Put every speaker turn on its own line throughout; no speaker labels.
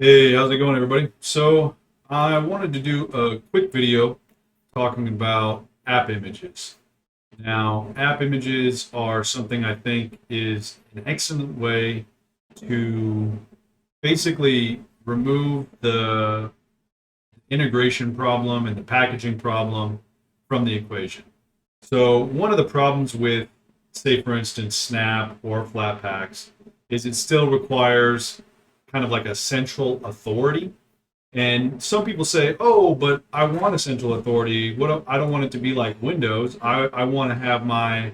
Hey, how's it going, everybody? So, I wanted to do a quick video talking about app images. Now, app images are something I think is an excellent way to basically remove the integration problem and the packaging problem from the equation. So, one of the problems with, say, for instance, Snap or Flatpaks is it still requires kind of like a central authority. And some people say, "Oh, but I want a central authority. I don't want it to be like Windows. I want to have my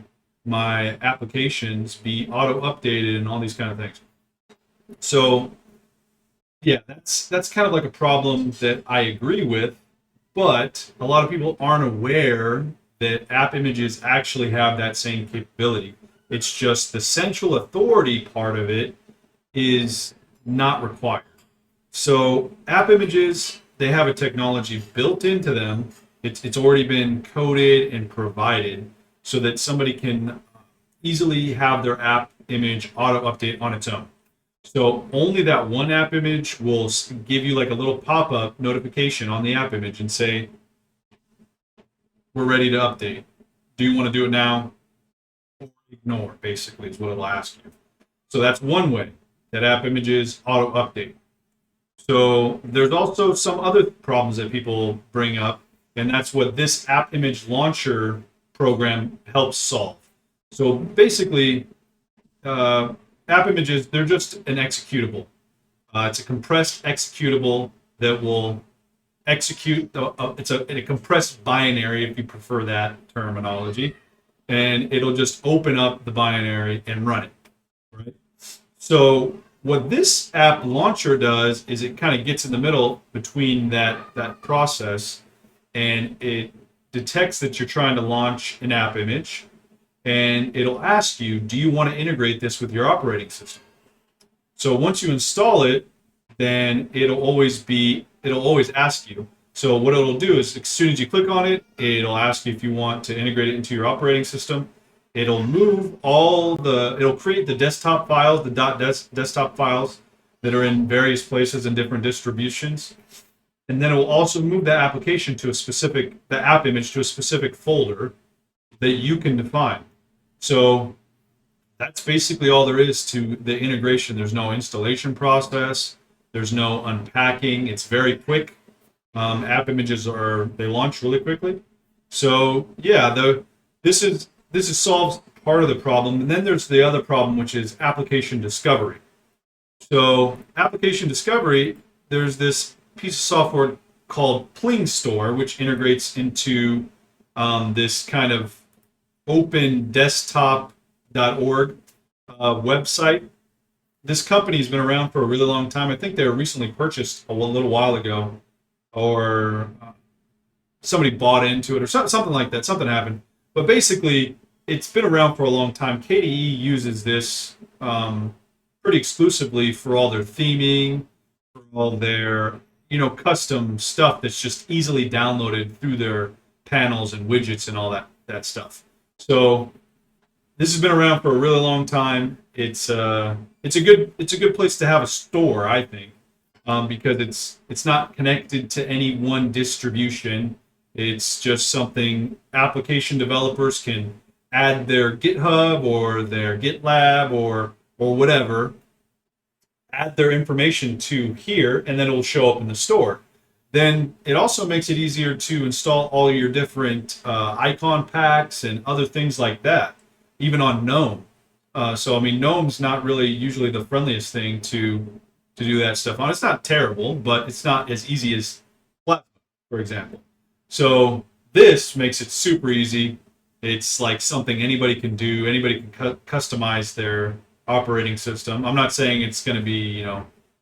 applications be auto updated and all these kind of things." So yeah, that's kind of like a problem that I agree with, but a lot of people aren't aware that app images actually have that same capability. It's just the central authority part of it is not required. So app images, they have a technology built into them. It's already been coded and provided so that somebody can easily have their app image auto update on its own. So only that one app image will give you like a little pop-up notification on the app image and say, "We're ready to update. Do you want to do it now?" Or ignore, basically, is what it'll ask you. So that's one way that app images auto update. So there's also some other problems that people bring up, and that's what this app image launcher program helps solve. So basically, uh, app images, they're just an executable. It's a compressed executable that will execute. It's a compressed binary, if you prefer that terminology, and it'll just open up the binary and run it. Right. So what this app launcher does is it kind of gets in the middle between that process, and it detects that you're trying to launch an app image, and it'll ask you, do you want to integrate this with your operating system? So once you install it, then it'll always ask you. So what it'll do is as soon as you click on it, it'll ask you if you want to integrate it into your operating system. It'll create the desktop files, the desktop files that are in various places and different distributions. And then it will also move that application to the app image to a specific folder that you can define. So that's basically all there is to the integration. There's no installation process. There's no unpacking. It's very quick. App images they launch really quickly. So yeah, this solves part of the problem, and then there's the other problem, which is application discovery. So application discovery, there's this piece of software called Pling Store, which integrates into this kind of open desktop.org website. This company has been around for a really long time. I think they were recently purchased a little while ago, or somebody bought into it, or something like that. Something happened. But basically, it's been around for a long time. KDE uses this pretty exclusively for all their theming, for all their custom stuff that's just easily downloaded through their panels and widgets and all that stuff. So this has been around for a really long time. It's a good place to have a store, I think, because it's not connected to any one distribution. It's just something application developers can add their GitHub or their GitLab or whatever, add their information to here, and then it will show up in the store. Then it also makes it easier to install all your different icon packs and other things like that, even on GNOME. So I mean, GNOME's not really usually the friendliest thing to do that stuff on. It's not terrible, but it's not as easy as Flatpak, for example. So this makes it super easy. It's like something anybody can do. Anybody can customize their operating system. I'm not saying it's going to be,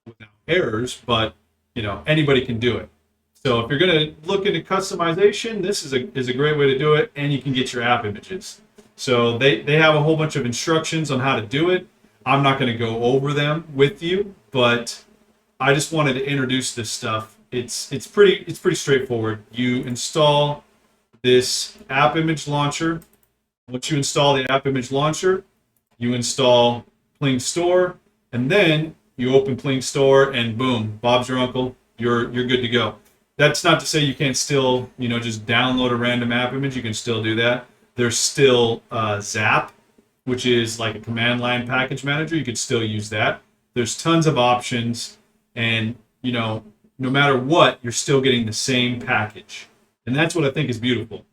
without errors, but anybody can do it. So if you're going to look into customization, this is a great way to do it, and you can get your app images. So they have a whole bunch of instructions on how to do it. I'm not going to go over them with you, but I just wanted to introduce this stuff. It's pretty straightforward. You install this app image launcher. Once you install the app image launcher, you install Pling Store, and then You open Pling Store, and boom, Bob's your uncle. You're good to go. That's not to say you can't still, just download a random app image. You can still do that. There's still Zap, which is like a command line package manager. You could still use that. There's tons of options, and no matter what, you're still getting the same package, and that's what I think is beautiful.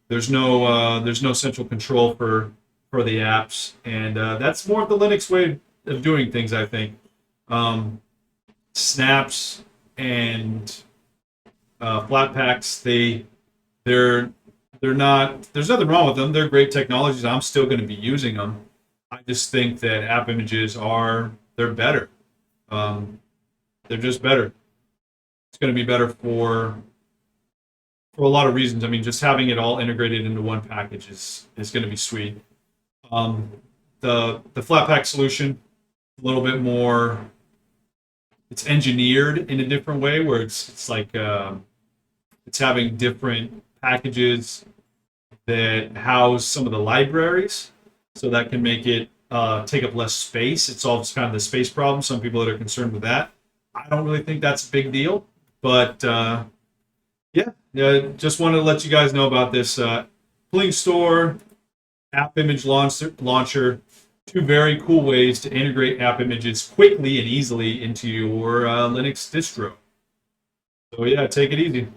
There's no central control for the apps, and that's more of the Linux way of doing things. I think snaps and Flatpaks, they're not. There's nothing wrong with them. They're great technologies. I'm still going to be using them. I just think that app images they're better. Um, they're just better. It's going to be better for a lot of reasons. I mean, just having it all integrated into one package is going to be sweet. Um, the Flatpak solution, a little bit more. It's engineered in a different way, where it's like it's having different packages that house some of the libraries, so that can make it take up less space. It solves kind of the space problem. Some people that are concerned with that. I don't really think that's a big deal, but just wanted to let you guys know about this Pling Store app image launcher. Two very cool ways to integrate app images quickly and easily into your Linux distro. So yeah, take it easy.